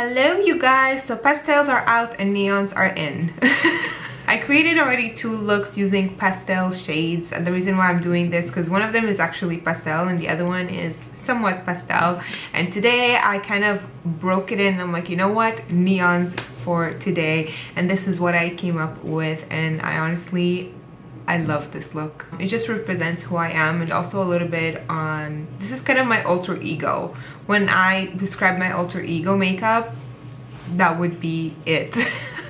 Hello you guys, so pastels are out and neons are in. I created already 2 looks using pastel shades, and the reason why I'm doing this because one of them is actually pastel and the other one is somewhat pastel, and today I kind of broke it in. I'm like, you know what, neons for today, and this is what I came up with, and I love this look. It just represents who I am, and also a little bit on, this is kind of my alter ego. When I describe my alter ego makeup, that would be it.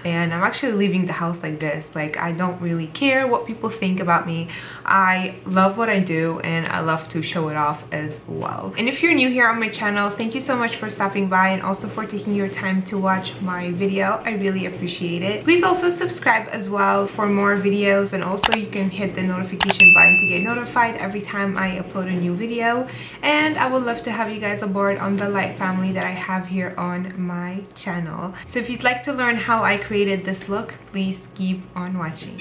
And I'm actually leaving the house like this. Like, I don't really care what people think about me. I love what I do and I love to show it off as well. And if you're new here on my channel, thank you so much for stopping by and also for taking your time to watch my video. I really appreciate it. Please also subscribe as well for more videos, and also you can hit the notification button to get notified every time I upload a new video. And I would love to have you guys aboard on the light family that I have here on my channel. So if you'd like to learn how I created this look, please keep on watching.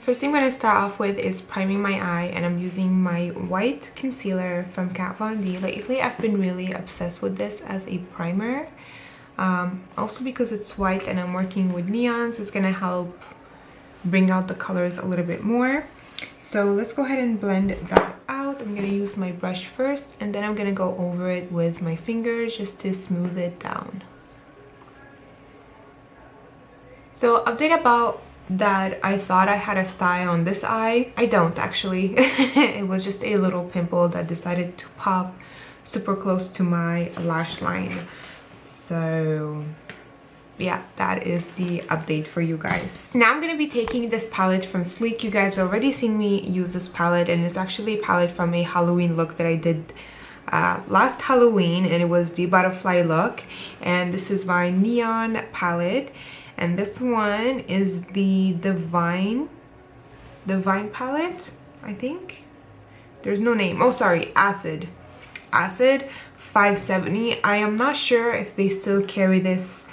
First thing I'm going to start off with is priming my eye, and I'm using my white concealer from Kat Von D. Lately I've been really obsessed with this as a primer, also because it's white and I'm working with neons. It's going to help bring out the colors a little bit more. So let's go ahead and blend that out. I'm going to use my brush first, and then I'm going to go over it with my fingers just to smooth it down. So update about that, I thought I had a sty on this eye. I don't actually. It was just a little pimple that decided to pop super close to my lash line. So yeah, that is the update for you guys. Now I'm going to be taking this palette from Sleek. You guys already seen me use this palette, and it's actually a palette from a Halloween look that I did last Halloween, and it was the butterfly look. And this is my neon palette, and this one is the divine palette, I think. There's no name. Oh, sorry, acid 570. I am not sure if they still carry this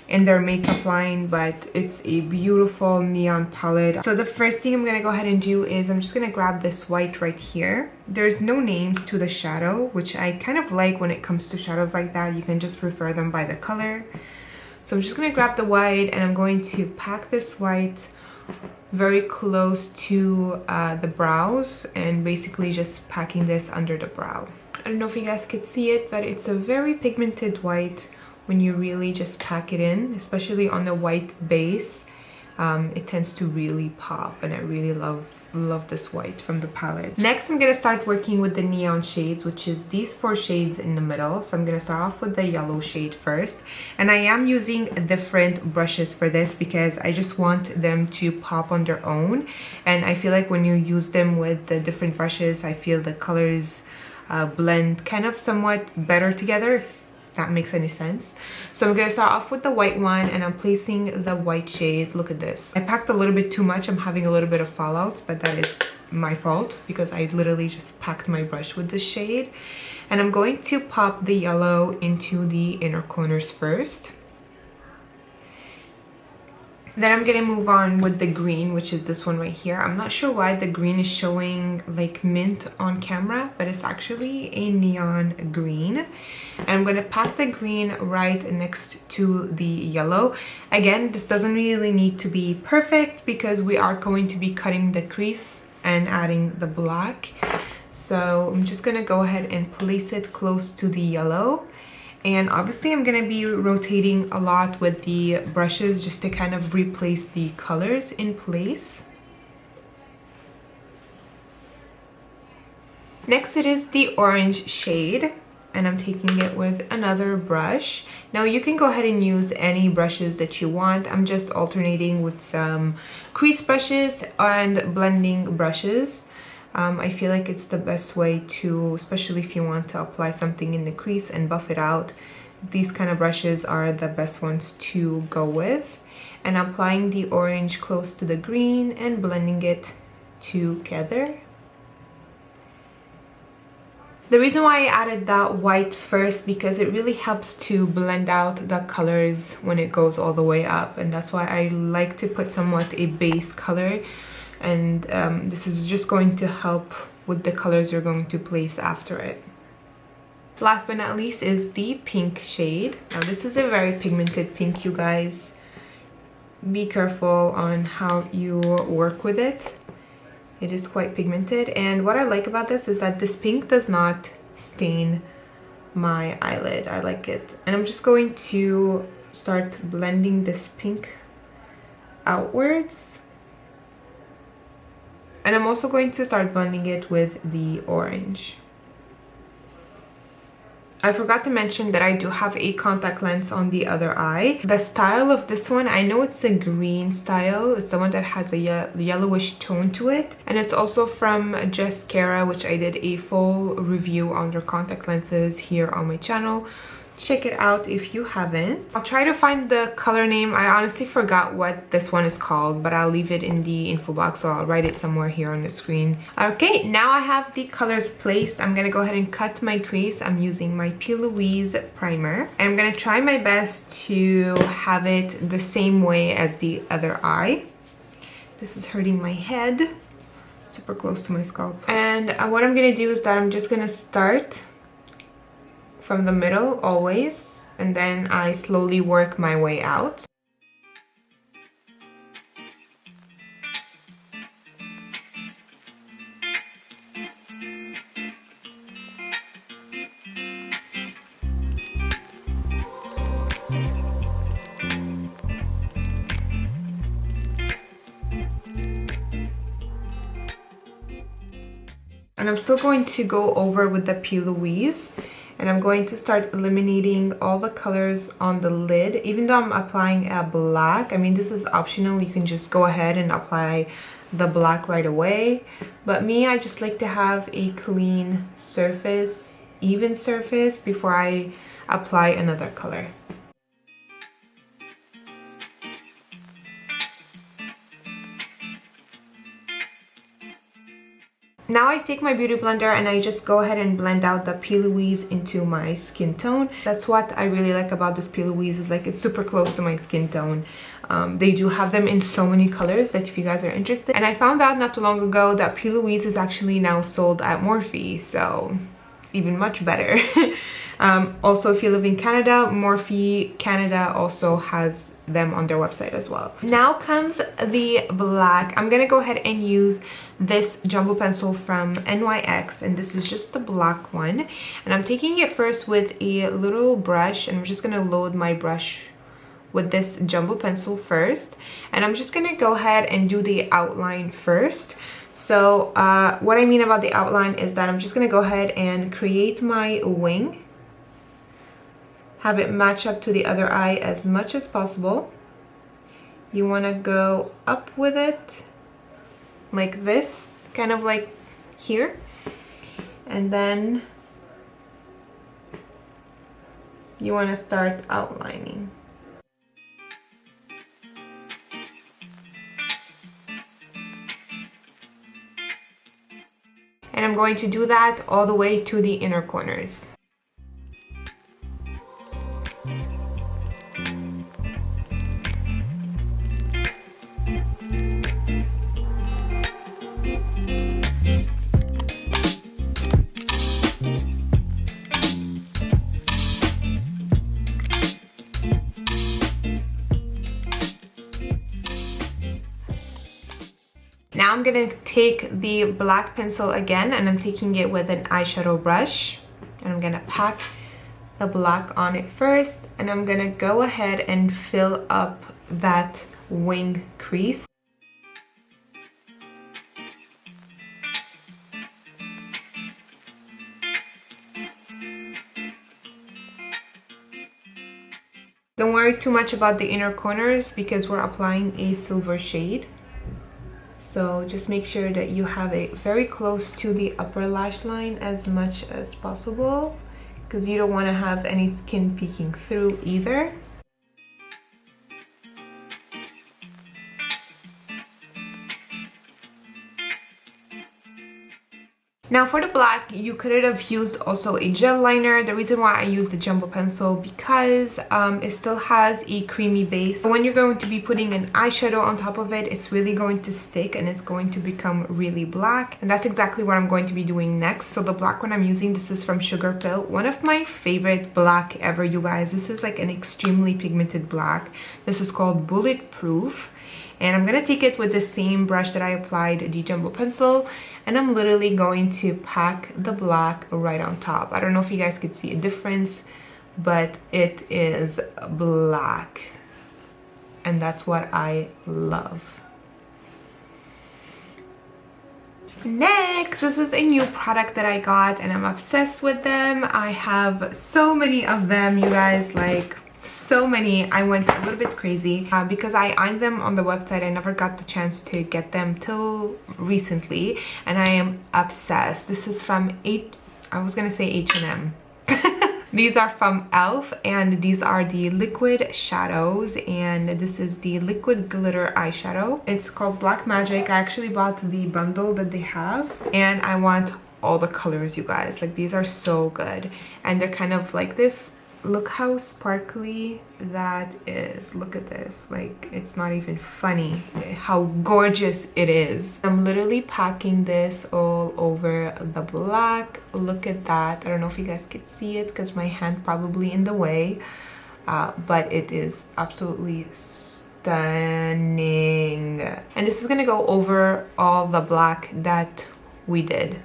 in their makeup line, but it's a beautiful neon palette. So the first thing I'm gonna go ahead and do is I'm just gonna grab this white right here. There's no names to the shadow, which I kind of like when it comes to shadows like that. You can just refer them by the color. So I'm just gonna grab the white, and I'm going to pack this white very close to the brows, and basically just packing this under the brow. I don't know if you guys could see it, but it's a very pigmented white. When you really just pack it in, especially on the white base, it tends to really pop, and I really love this white from the palette. Next, I'm gonna start working with the neon shades, which is these 4 shades in the middle. So I'm gonna start off with the yellow shade first, and I am using different brushes for this because I just want them to pop on their own, and I feel like when you use them with the different brushes, I feel the colors blend kind of somewhat better together, if that makes any sense. So I'm gonna start off with the white one, and I'm placing the white shade. Look at this. I packed a little bit too much. I'm having a little bit of fallouts, but that is my fault because I literally just packed my brush with this shade. And I'm going to pop the yellow into the inner corners first. Then I'm gonna move on with the green, which is this one right here. I'm not sure why the green is showing like mint on camera, but it's actually a neon green. And I'm gonna pack the green right next to the yellow. Again, this doesn't really need to be perfect because we are going to be cutting the crease and adding the black. So I'm just gonna go ahead and place it close to the yellow. And obviously I'm gonna be rotating a lot with the brushes just to kind of replace the colors in place. Next, it is the orange shade, and I'm taking it with another brush. Now you can go ahead and use any brushes that you want. I'm just alternating with some crease brushes and blending brushes. I feel like it's the best way to, especially if you want to apply something in the crease and buff it out. These kind of brushes are the best ones to go with. And applying the orange close to the green and blending it together. The reason why I added that white first, because it really helps to blend out the colors when it goes all the way up, and that's why I like to put somewhat a base color and this is just going to help with the colors you're going to place after it. Last but not least is the pink shade. Now this is a very pigmented pink, you guys. Be careful on how you work with it. It is quite pigmented, and what I like about this is that this pink does not stain my eyelid. I like it. And I'm just going to start blending this pink outwards, and I'm also going to start blending it with the orange. I forgot to mention that I do have a contact lens on the other eye. The style of this one, I know it's a green style. It's the one that has a yellowish tone to it. And it's also from Just Cara, which I did a full review on their contact lenses here on my channel. Check it out if you haven't. I'll try to find the color name. I honestly forgot what this one is called, but I'll leave it in the info box, so I'll write it somewhere here on the screen. Okay, now I have the colors placed. I'm gonna go ahead and cut my crease. I'm using my P. Louise primer, and I'm gonna try my best to have it the same way as the other eye. This is hurting my head, super close to my scalp. And what I'm gonna do is that I'm just gonna start from the middle always, and then I slowly work my way out. And I'm still going to go over with the P. Louise, and I'm going to start eliminating all the colors on the lid. Even though I'm applying a black, I mean, this is optional. You can just go ahead and apply the black right away. But me, I just like to have a clean surface, even surface, before I apply another color. Now I take my beauty blender and I just go ahead and blend out the P. Louise into my skin tone. That's what I really like about this P. Louise, is like it's super close to my skin tone. They do have them in so many colors that if you guys are interested. And I found out not too long ago that P. Louise is actually now sold at Morphe, so even much better. Also, if you live in Canada, Morphe Canada also has them on their website as well. Now comes the black. I'm gonna go ahead and use this jumbo pencil from NYX, and this is just the black one, and I'm taking it first with a little brush, and I'm just gonna load my brush with this jumbo pencil first, and I'm just gonna go ahead and do the outline first. So what I mean about the outline is that I'm just gonna go ahead and create my wing, have it match up to the other eye as much as possible. You want to go up with it like this, kind of like here, and then you want to start outlining. And I'm going to do that all the way to the inner corners. Now I'm gonna take the black pencil again, and I'm taking it with an eyeshadow brush, and I'm gonna pack the black on it first, and I'm gonna go ahead and fill up that wing crease. Don't worry too much about the inner corners because we're applying a silver shade. So just make sure that you have it very close to the upper lash line as much as possible, because you don't want to have any skin peeking through either. Now for the black, you could have used also a gel liner. The reason why I used the jumbo pencil because it still has a creamy base. So when you're going to be putting an eyeshadow on top of it, it's really going to stick and it's going to become really black. And that's exactly what I'm going to be doing next. So the black one I'm using, this is from Sugar Pill. One of my favorite black ever, you guys. This is like an extremely pigmented black. This is called Bulletproof. And I'm gonna take it with the same brush that I applied the jumbo pencil, and I'm literally going to pack the black right on top. I don't know if you guys could see a difference, but it is black, and that's what I love. Next, this is a new product that I got and I'm obsessed with them. I have so many of them, you guys, like so many. I went a little bit crazy because I eyeed them on the website. I never got the chance to get them till recently, and I am obsessed. This is from I was gonna say H&M. These are from e.l.f. and these are the liquid shadows, and this is the liquid glitter eyeshadow. It's called Black Magic. I actually bought the bundle that they have, and I want all the colors, you guys. Like, these are so good, and they're kind of like this. Look how sparkly that is. Look at this. Like, it's not even funny how gorgeous it is. I'm literally packing this all over the black. Look at that. I don't know if you guys could see it because my hand probably in the way, but it is absolutely stunning. And this is gonna go over all the black that we did.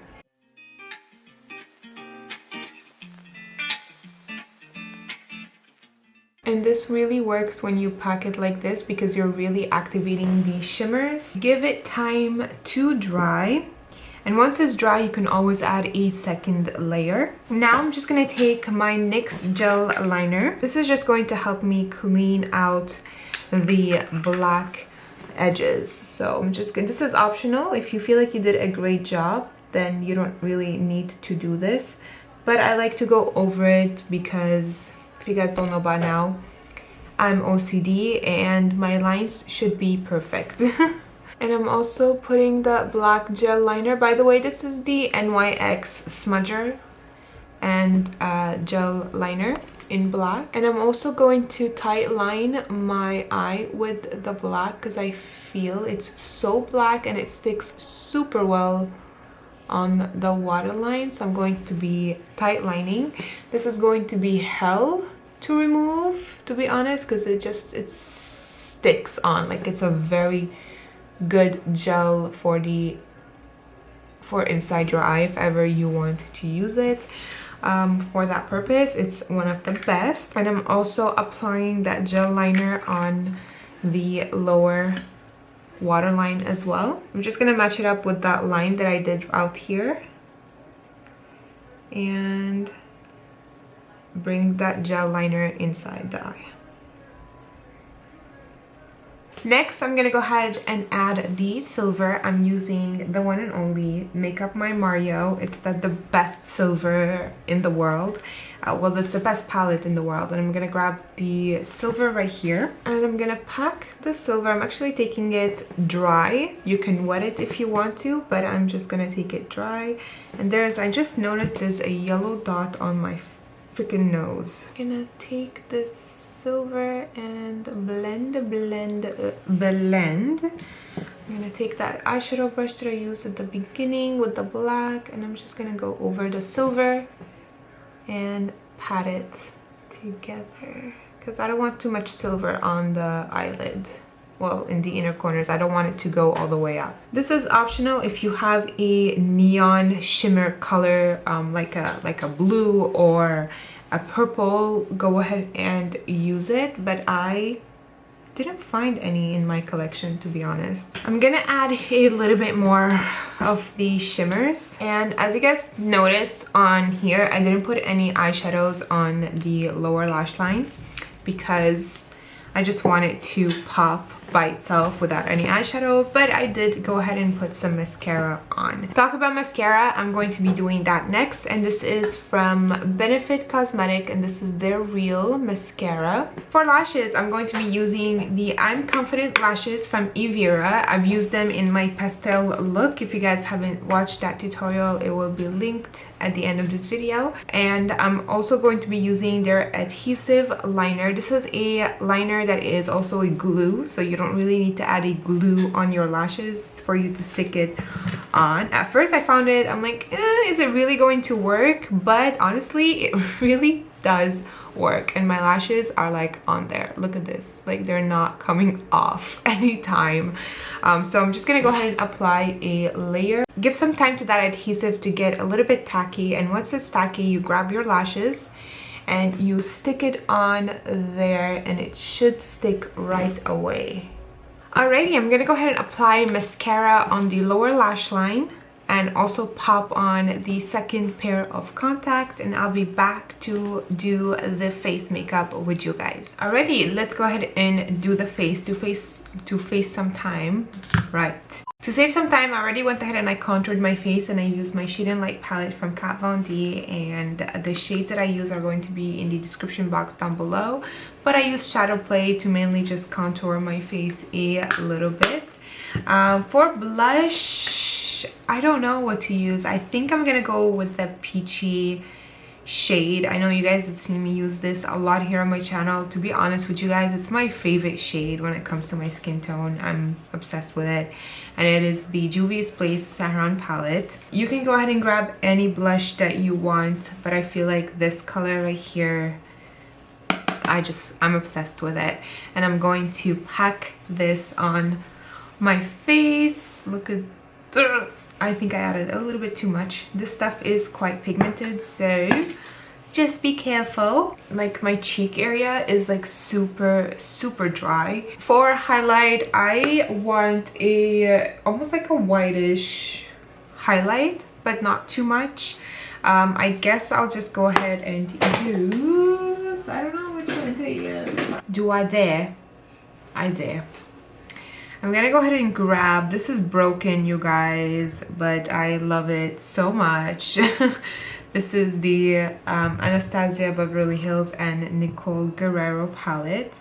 And this really works when you pack it like this because you're really activating the shimmers. Give it time to dry. And once it's dry, you can always add a second layer. Now I'm just gonna take my NYX gel liner. This is just going to help me clean out the black edges. So I'm just gonna, this is optional. If you feel like you did a great job, then you don't really need to do this. But I like to go over it because, if you guys don't know by now, I'm OCD and my lines should be perfect. And I'm also putting the black gel liner. By the way, this is the NYX smudger and gel liner in black. And I'm also going to tight line my eye with the black because I feel it's so black and it sticks super well on the waterline. So I'm going to be tight lining. This is going to be hell to remove, to be honest, because it sticks on. Like, it's a very good gel for inside your eye if ever you want to use it. For that purpose, it's one of the best. And I'm also applying that gel liner on the lower waterline as well. I'm just gonna match it up with that line that I did out here and bring that gel liner inside the eye. Next, I'm gonna go ahead and add the silver. I'm using the one and only Makeup My Mario. It's the best silver in the world. Well, it's the best palette in the world. And I'm gonna grab the silver right here. And I'm gonna pack the silver. I'm actually taking it dry. You can wet it if you want to, but I'm just gonna take it dry. And I just noticed there's a yellow dot on my freaking nose. I'm gonna take this silver and blend. I'm gonna take that eyeshadow brush that I used at the beginning with the black, and I'm just gonna go over the silver and pat it together because I don't want too much silver on the eyelid. Well, in the inner corners, I don't want it to go all the way up. This is optional if you have a neon shimmer color, like a blue or a purple, go ahead and use it, but I didn't find any in my collection, to be honest. I'm gonna add a little bit more of the shimmers, and as you guys notice on here, I didn't put any eyeshadows on the lower lash line because I just wanted to pop by itself without any eyeshadow, but I did go ahead and put some mascara on. Talk about mascara, I'm going to be doing that next, and this is from Benefit Cosmetic, and this is their Real Mascara. For lashes, I'm going to be using the I'm Confident lashes from Evira. I've used them in my pastel look. If you guys haven't watched that tutorial, it will be linked at the end of this video. And I'm also going to be using their adhesive liner. This is a liner that is also a glue, so you don't really need to add a glue on your lashes for you to stick it on. At first I found it, I'm like, is it really going to work? But honestly, it really does work, and my lashes are like on there. Look at this, like they're not coming off anytime. So I'm just gonna go ahead and apply a layer. Give some time to that adhesive to get a little bit tacky, and once it's tacky, you grab your lashes and you stick it on there, and it should stick right away. Alrighty, I'm gonna go ahead and apply mascara on the lower lash line and also pop on the second pair of contact, and I'll be back to do the face makeup with you guys. Alrighty, let's go ahead and do the face to face some time. Right. To save some time, I already went ahead and I contoured my face, and I used my Shade and Light palette from Kat Von D, and the shades that I use are going to be in the description box down below. But I use Shadowplay to mainly just contour my face a little bit. For blush, I don't know what to use. I think I'm gonna go with the peachy shade. I know you guys have seen me use this a lot here on my channel. To be honest with you guys, it's my favorite shade when it comes to my skin tone. I'm obsessed with it, and it is the Juvia's Place Saharan palette. You can go ahead and grab any blush that you want, but I feel like this color right here, I'm obsessed with it, and I'm going to pack this on my face. Look at, I think I added a little bit too much. This stuff is quite pigmented, so just be careful. Like my cheek area is like super dry. For highlight, I want a almost like a whitish highlight, but not too much. I guess I'll just go ahead and use, I don't know which one to use. Do I dare? I dare. I'm gonna go ahead and grab, this is broken you guys, but I love it so much. This is the Anastasia Beverly Hills and Nicole Guerrero palette.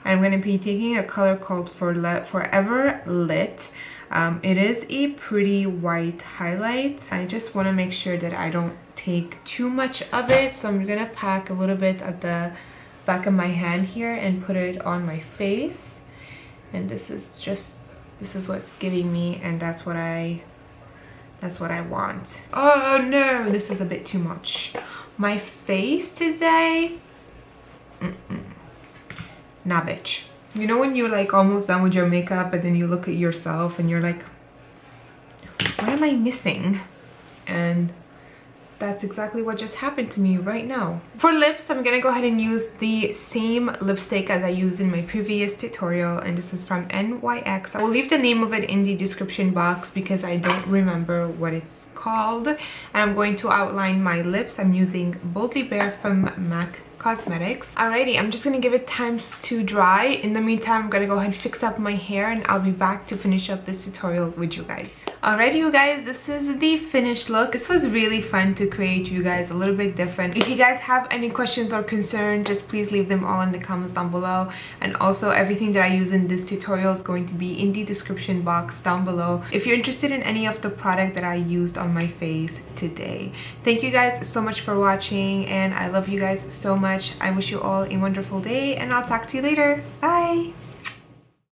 I'm gonna be taking a color called Forever Lit. It is a pretty white highlight. I just want to make sure that I don't take too much of it, so I'm gonna pack a little bit at the back of my hand here and put it on my face. And this is what's giving me, and that's what I want. Oh no, this is a bit too much. My face today, nah bitch. You know when you're like almost done with your makeup and then you look at yourself and you're like, what am I missing? And that's exactly what just happened to me right now. For lips, I'm gonna go ahead and use the same lipstick as I used in my previous tutorial, and this is from NYX. I will leave the name of it in the description box because I don't remember what it's called. And I'm going to outline my lips. I'm using Boldly Bare from MAC Cosmetics. Alrighty, I'm just gonna give it time to dry. In the meantime, I'm gonna go ahead and fix up my hair, and I'll be back to finish up this tutorial with you guys. Alrighty you guys, this is the finished look. This was really fun to create you guys, a little bit different. If you guys have any questions or concerns, just please leave them all in the comments down below. And also everything that I use in this tutorial is going to be in the description box down below if you're interested in any of the product that I used on my face today. Thank you guys so much for watching, and I love you guys so much. I wish you all a wonderful day, and I'll talk to you later. Bye.